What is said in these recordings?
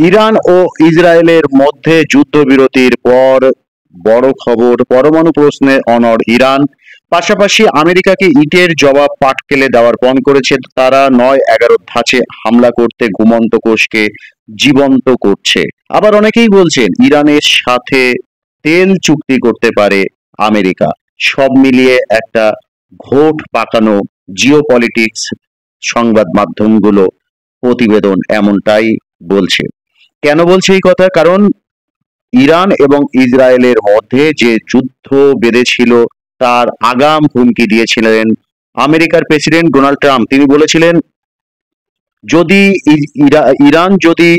Iran ও ইসরায়েলের মধ্যে যুদ্ধবিরতির পর বড় খবর, পরমাণু প্রশ্নে অনড় ইরান। পাশাপাশি আমেরিকাকে ইটের জবাব পাটকেলে দেওয়ার পণ করেছে তারা। ৯-১১ ধাঁচে হামলা করতে ঘুমন্ত কোষকে জীবন্ত করছে। আবার অনেকেই বলছেন ইরানের সাথে তেল চুক্তি করতে পারে আমেরিকা। সব মিলিয়ে একটা ঘোট পাকানো জিওপলিটিক্স। সংবাদ মাধ্যমগুলো প্রতিবেদন এমনটাই বলছে। কেন বলছে এই কথা? কারণ ইরান এবং ইসরায়েলের মধ্যে যে যুদ্ধ বেঁধেছিল তার আগাম হুমকি দিয়েছিলেন আমেরিকার প্রেসিডেন্ট ডোনাল্ড ট্রাম্প। তিনি বলেছিলেন, যদি ইরান যদি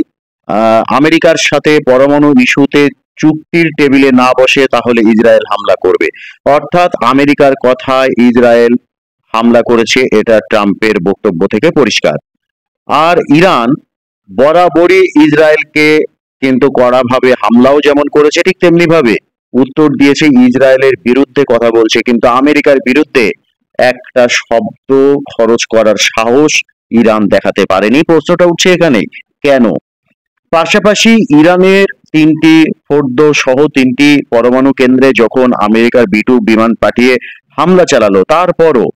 আমেরিকার সাথে পরমাণু ইস্যুতে চুক্তির টেবিলে না বসে তাহলে ইসরায়েল হামলা করবে। অর্থাৎ আমেরিকার কথায় ইসরায়েল হামলা করেছে, এটা ট্রাম্পের বক্তব্য থেকে পরিষ্কার। আর ইরান বরাবরই ইসরায়েলকে কিন্তু কড়াভাবে হামলাও যেমন করেছে, ঠিক তেমনি ভাবে উত্তর দিয়েছে। ইসরায়েলের বিরুদ্ধে কথা বলছে, কিন্তু আমেরিকার বিরুদ্ধে একটা শব্দ খরচ করার সাহস ইরান দেখাতে পারেনি। প্রশ্নটা উঠছে এখানে, কেন? পাশাপাশি ইরানের ৩টি ফোর্দো সহ ৩টি পরমাণু কেন্দ্রে যখন আমেরিকার B-2 বিমান পাঠিয়ে হামলা চালালো, তারপরও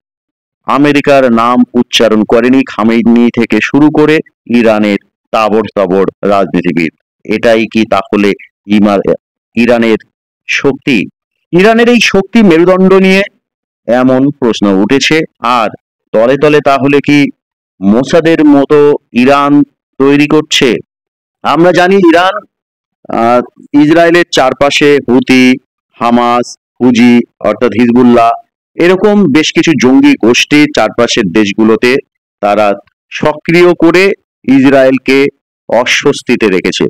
আমেরিকার নাম উচ্চারণ করেনি খামেনি থেকে শুরু করে ইরানের তাবড় তাবড় রাজনীতিবিদ। এটাই কি তাহলে ইরানের শক্তি? ইরানের এই শক্তি মেরুদণ্ড নিয়ে এমন প্রশ্ন উঠেছে। আর তলে তলে তাহলে কি মোসাদের মতো ইরান তৈরি করছে? আমরা জানি ইরান আহ, ইসরায়েলের চারপাশে হুতি, হামাস, হুজি অর্থাৎ হিজবুল্লাহ এরকম বেশ কিছু জঙ্গি গোষ্ঠী চারপাশের দেশগুলোতে তারা সক্রিয় করে ইসরায়েলকে অস্বস্তিতে রেখেছে।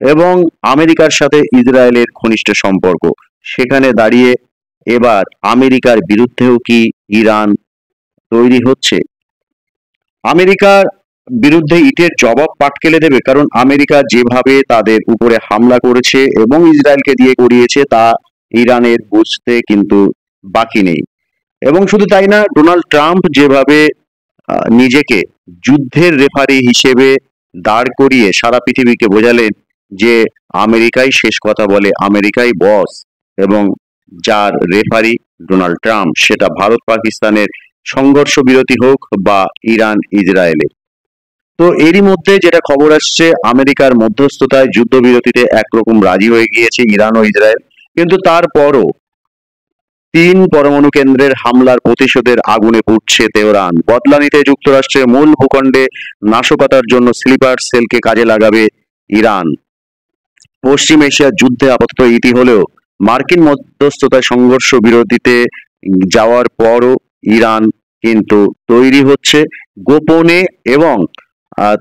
এবং আমেরিকার সাথে ইসরায়েলের ঘনিষ্ঠ সম্পর্ক, সেখানে দাঁড়িয়ে এবার আমেরিকার বিরুদ্ধেও কি ইরান তৈরি হচ্ছে? আমেরিকার বিরুদ্ধে ইটের জবাব পাটকেলে দেবে, কারণ আমেরিকা যেভাবে তাদের উপরে হামলা করেছে এবং ইসরায়েলকে দিয়ে করিয়েছে তা ইরানের বুঝতে কিন্তু বাকি নেই। এবং শুধু তাই না, ডোনাল্ড ট্রাম্প যেভাবে নিজেকে যুদ্ধের রেফারি হিসেবে দাঁড় করিয়ে সারা পৃথিবীকে বোঝালেন যে আমেরিকাই শেষ কথা বলে, আমেরিকাই বস, এবং যার রেফারি ডোনাল্ড ট্রাম্প, সেটা ভারত পাকিস্তানের সংঘর্ষ বিরতি হোক বা ইরান ইসরায়েলের। তো এরই মধ্যে যেটা খবর আসছে, আমেরিকার মধ্যস্থতায় যুদ্ধবিরতিতে একরকম রাজি হয়ে গিয়েছে ইরান ও ইসরায়েল। কিন্তু তারপরও ৩ পরমাণু কেন্দ্রের হামলার প্রতিশোধের আগুনে পুড়ছে তেহরান। বদলা নিতে যুক্তরাষ্ট্রের মূল ভূখণ্ডে নাশকতার জন্য স্লিপার সেলকে কাজে লাগাবে ইরান। পশ্চিম এশিয়ার যুদ্ধে আপাতত ইতি হলেও মার্কিন মধ্যস্থতায় সংঘর্ষ বিরতিতে যাওয়ার পরও ইরান কিন্তু তৈরি হচ্ছে গোপনে, এবং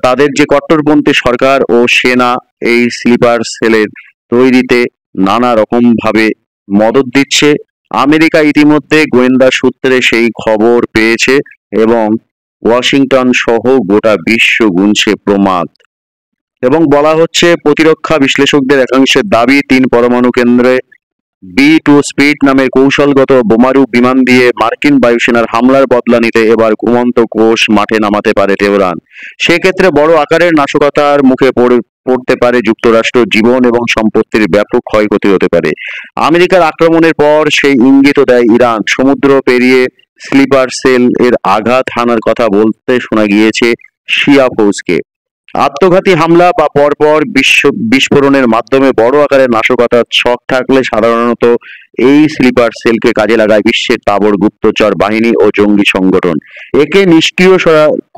তাদের যে কট্টরপন্থী সরকার ও সেনা এই স্লিপার সেলের তৈরিতে নানা রকম ভাবে মদত দিচ্ছে। আমেরিকা ইতিমধ্যে গোয়েন্দা সূত্রে সেই খবর পেয়েছে এবং ওয়াশিংটন সহ গোটা বিশ্ব গুনছে প্রমাদ। এবং বলা হচ্ছে, প্রতিরক্ষা বিশ্লেষকদের একাংশের দাবি ৩ পরমাণু কেন্দ্রে B-2 স্পিড নামের কৌশলগত বোমারু বিমান দিয়ে মার্কিন বায়ুসেনার হামলার বদলা নিতে এবার ঘুমন্ত কোষ মাঠে নামাতে পারে তেহরান। সেক্ষেত্রে বড় আকারের নাশকতার মুখে পড়তে পারে যুক্তরাষ্ট্র, জীবন এবং সম্পত্তির ব্যাপক ক্ষয়ক্ষতি হতে পারে। আমেরিকার আক্রমণের পর সেই ইঙ্গিত দেয় ইরান। সমুদ্র পেরিয়ে স্লিপার সেল এর আঘাত হানার কথা বলতে শোনা গিয়েছে শিয়া ফৌজকে। আত্মঘাতী হামলা বা পরপর বিস্ফোরণের মাধ্যমে বড় আকারের নাশকতার ছক থাকলে সাধারণত এই স্লিপার সেলকে কাজে লাগায় বিশ্বের তাবড় গুপ্তচর বাহিনী ও জঙ্গি সংগঠন। একে নিষ্ক্রিয়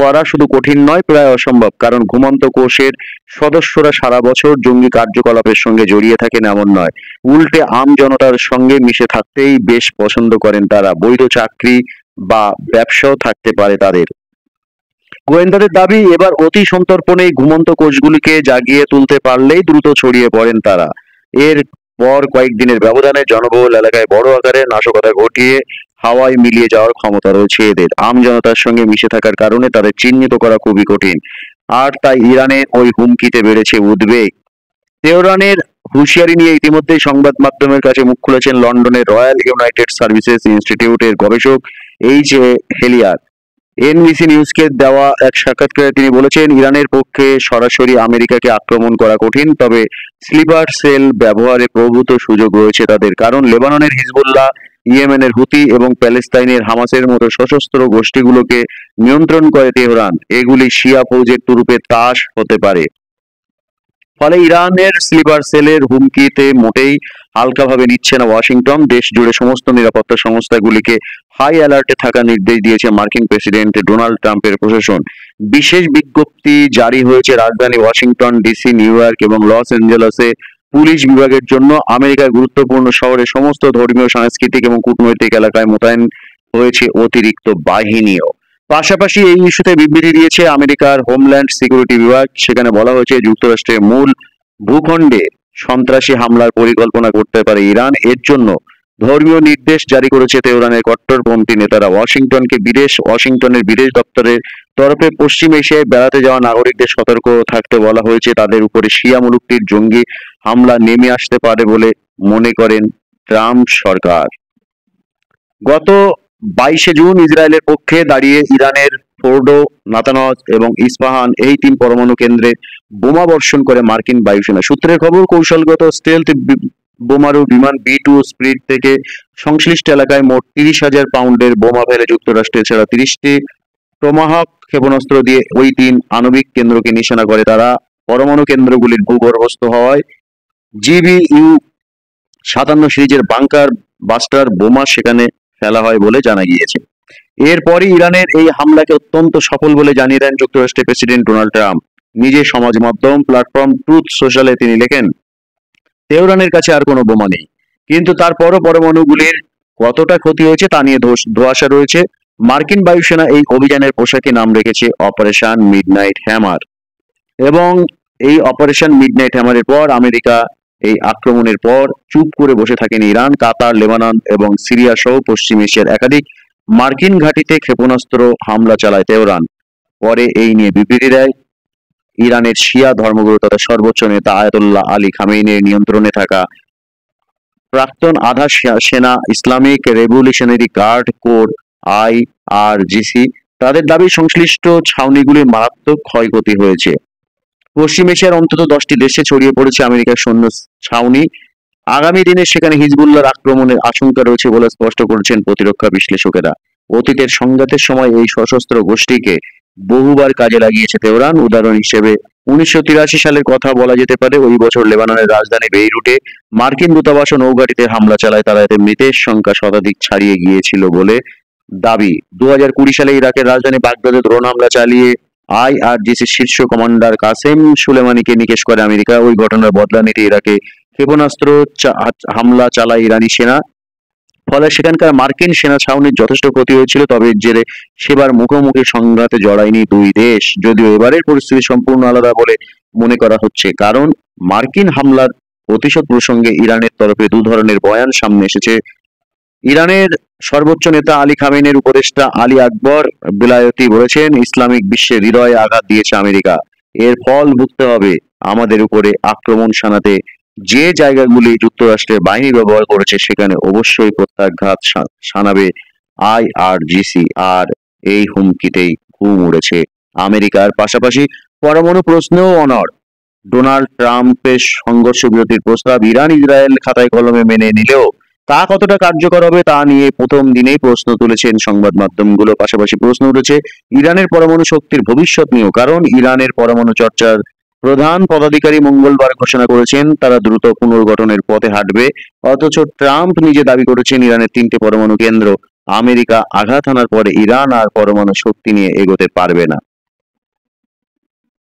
করা শুধু কঠিন নয়, প্রায় অসম্ভব, কারণ ঘুমন্ত কোষের সদস্যরা সারা বছর জঙ্গি কার্যকলাপের সঙ্গে জড়িয়ে থাকেন এমন নয়, উল্টে আম জনতার সঙ্গে মিশে থাকতেই বেশ পছন্দ করেন তারা। বৈধ চাকরি বা ব্যবসাও থাকতে পারে তাদের। গোয়েন্দাদের দাবি, এবার অতি সন্তর্পণে ঘুমন্ত কোষগুলিকে জাগিয়ে তুলতে পারলেই দ্রুত ছড়িয়ে পড়েন তারা। এর পর কয়েকদিনের ব্যবধানে জনবহুল এলাকায় বড় আকারে নাশকতা ঘটিয়ে হাওয়ায় মিলিয়ে যাওয়ার ক্ষমতা রয়েছে এদের। আম জনতার সঙ্গে মিশে থাকার কারণে তাদের চিহ্নিত করা খুবই কঠিন। আর তাই ইরানের ওই হুমকিতে বেড়েছে উদ্বেগ। তেহরানের হুঁশিয়ারি নিয়ে ইতিমধ্যেই সংবাদ মাধ্যমের কাছে মুখ খুলেছেন লন্ডনের রয়্যাল ইউনাইটেড সার্ভিসেস ইনস্টিটিউটের গবেষক H. A. হেলিয়ার। এনবিসি নিউজকে দেওয়া এক সাক্ষাৎকারে তিনি বলেছেন, ইরানের পক্ষে সরাসরি আমেরিকাকে আক্রমণ করা কঠিন, তবে স্লিপার সেল ব্যবহারে প্রভূত সুযোগ রয়েছে তাদের, কারণ লেবাননের হিজবুল্লাহ, ইয়েমেনের হুতি এবং প্যালেস্তাইনের হামাসের মতো সশস্ত্র গোষ্ঠীগুলোকে নিয়ন্ত্রণ করে তেহরান। এগুলি শিয়া ফৌজের তুরুপে তাস হতে পারে। ফলে ইরানের স্লিপার সেলের হুমকিতে মোটেই হালকাভাবে নিচ্ছে না ওয়াশিংটন। দেশ জুড়ে সমস্ত নিরাপত্তা সংস্থাগুলিকে হাই অ্যালার্টে থাকার নির্দেশ দিয়েছে মার্কিন প্রেসিডেন্ট ডোনাল্ড ট্রাম্পের প্রশাসন। বিশেষ বিজ্ঞপ্তি জারি হয়েছে রাজধানী ওয়াশিংটন ডিসি, নিউ ইয়র্ক এবং লস অ্যাঞ্জেলেসে পুলিশ বিভাগের জন্য। আমেরিকার গুরুত্বপূর্ণ শহরে সমস্ত ধর্মীয়, সাংস্কৃতিক এবং কূটনৈতিক এলাকায় মোতায়েন হয়েছে অতিরিক্ত বাহিনীও। পাশাপাশি এই ইস্যুতে বিবৃতি দিয়েছে আমেরিকার হোমল্যান্ড সিকিউরিটি বিভাগ। সেখানে বলা হয়েছে, যুক্তরাষ্ট্রের মূল ভূখণ্ডে সন্ত্রাসী হামলার পরিকল্পনা করতে পারে ইরান। এর জন্য ধর্মীয় নির্দেশ জারি করেছে তেহরানের কট্টরপন্থী নেতারা। ওয়াশিংটনের বিদেশ দপ্তরের তরফে পশ্চিম এশিয়ায় বেড়াতে যাওয়া নাগরিকদের সতর্ক থাকতে বলা হয়েছে। তাদের উপরে শিয়া মুলুকটির জঙ্গি হামলা নেমে আসতে পারে বলে মনে করেন ট্রাম্প সরকার। গত 22শে জুন ইসরায়েলের পক্ষে দাঁড়িয়ে ইরানের ফোর্ডো, নাতানজ এবং ইস্পাহান এই 3 পরমাণু কেন্দ্রে বোমা বর্ষণ করে মার্কিন বায়ুসেনা। সূত্রের খবর, কৌশলগত স্টেলথ বোমারু বিমান B-2 স্পিরিট থেকে সংশ্লিষ্ট এলাকায় মোট 30,000 পাউন্ডের বোমা ফেলে যুক্তরাষ্ট্র এছাড়া 30টি টমাহক ক্ষেপণাস্ত্র দিয়ে ওই 3 আণবিক কেন্দ্রকে নিশানা করে। তারা পরমাণু কেন্দ্রগুলির ভূগর্ভস্থ হওয়ায় GBU-57 সিরিজের বাংকার বাস্টার বোমা সেখানে ফেলা হয় বলে জানা গিয়েছে। এরপরই ইরানের এই হামলাকে অত্যন্ত সফল বলে জানিয়ে দেন যুক্তরাষ্ট্রের প্রেসিডেন্ট ডোনাল্ড ট্রাম্প। নিজের সমাজ মাধ্যম প্ল্যাটফর্ম ট্রুথ সোশ্যালে তিনি লেখেন, তেহরানের কাছে আর কোনো বোমা নেই, কিন্তু তারপরও পরমাণুগুলির কতটা ক্ষতি হয়েছে তা নিয়ে ধোঁয়াশা রয়েছে। মার্কিন বায়ুসেনা এই অভিযানের পোশাকি নাম রেখেছে অপারেশন মিডনাইট হ্যামার, এবং এই অপারেশন মিডনাইট হ্যামারের পর আমেরিকা এই আক্রমণের পর চুপ করে বসে থাকেন ইরান। কাতার, লেবানন এবং সিরিয়া সহ পশ্চিম এশিয়ার একাধিক মার্কিন ঘাঁটিতে ক্ষেপণাস্ত্র হামলা চালায় তেহরান। পরে এই নিয়ে বিবৃতি দেয়। ইরানের শিয়া ধর্মগুরু তথা সর্বোচ্চ নেতা আয়াতুল্লাহ আলী খামেইনির নিয়ন্ত্রণে থাকা প্রাক্তন আধা সেনা Islamic revolutionary guard corps IRGC তাদের দাবি সংশ্লিষ্ট ছাউনিগুলির মারাত্মক ক্ষয়ক্ষতি হয়েছে। পশ্চিম এশিয়ার অন্তত 10টি দেশে ছড়িয়ে পড়েছে আমেরিকার সৈন্য ছাউনি। আগামী দিনে সেখানে হিজবুল্লাহর আক্রমণের আশঙ্কা রয়েছে বলে স্পষ্ট করেছেন প্রতিরক্ষা বিশ্লেষকেরা। অতীতের সংঘাতের সময় এই সশস্ত্র গোষ্ঠীকে বহুবার কাজে লাগিয়েছে তেহরান। উদাহরণ হিসেবে 1983 সালের কথা বলা যেতে পারে। ওই বছর লেবাননের রাজধানী বেইরুটে মার্কিন দূতাবাস ও নৌঘাঁটিতে হামলা চালায় তারা। এতে মৃতের সংখ্যা শতাধিক ছাড়িয়ে গিয়েছিল বলে দাবি। 2020 সালে ইরাকের রাজধানী বাগদাদে ড্রোন হামলা চালিয়ে IRGCর শীর্ষ কমান্ডার কাসেম সুলেমানিকে নিকেশ করে আমেরিকা। ওই ঘটনার বদলা নিতে ইরাকে ক্ষেপণাস্ত্র হামলা চালায় ইরানি সেনা। ফলে সেখানকার মার্কিন সেনা ছাউনির যথেষ্ট ক্ষতি হয়েছিল। তবে এর জেরে সেবার মুখোমুখি সংঘাতে জড়ায়নি দুই দেশ। যদিও এবারের পরিস্থিতি সম্পূর্ণ আলাদা বলে মনে করা হচ্ছে, কারণ মার্কিন হামলার প্রতিশোধ প্রসঙ্গে ইরানের তরফে 2 ধরনের বয়ান সামনে এসেছে। ইরানের সর্বোচ্চ নেতা আলী খামেনির উপদেষ্টা আলী আকবর বিলায়তি বলেছেন, ইসলামিক বিশ্বের হৃদয়ে আঘাত দিয়েছে আমেরিকা, এর ফল ভুগতে হবে। আমাদের উপরে আক্রমণ শানাতে যে জায়গাগুলি যুক্তরাষ্ট্রের বাহিনী ব্যবহার করেছে সেখানে অবশ্যই প্রত্যাঘাত শানাবে IRGC। আর এই হুমকিতেই ঘুম উড়েছে আমেরিকার। পাশাপাশি পরমাণু প্রশ্নেও অনড় ডোনাল্ড ট্রাম্পের সংঘর্ষ বিরতির প্রস্তাব ইরান ইসরায়েল খাতায় কলমে মেনে নিলেও তা কতটা কার্যকর হবে তা নিয়ে প্রথম দিনেই প্রশ্ন তুলেছেন সংবাদ মাধ্যমগুলো। পাশাপাশি প্রশ্ন উঠেছে ইরানের পরমাণু শক্তির ভবিষ্যৎ নিয়েও, কারণ ইরানের পরমাণু চর্চার প্রধান পদাধিকারী মঙ্গলবার ঘোষণা করেছেন তারা দ্রুত পুনর্গঠনের পথে হাঁটবে। অথচ ট্রাম্প নিজে দাবি করেছেন ইরানের 3টে পরমাণু কেন্দ্র। আমেরিকা আঘাত হানার পরে ইরান আর পরমাণু শক্তি নিয়ে এগোতে পারবে না।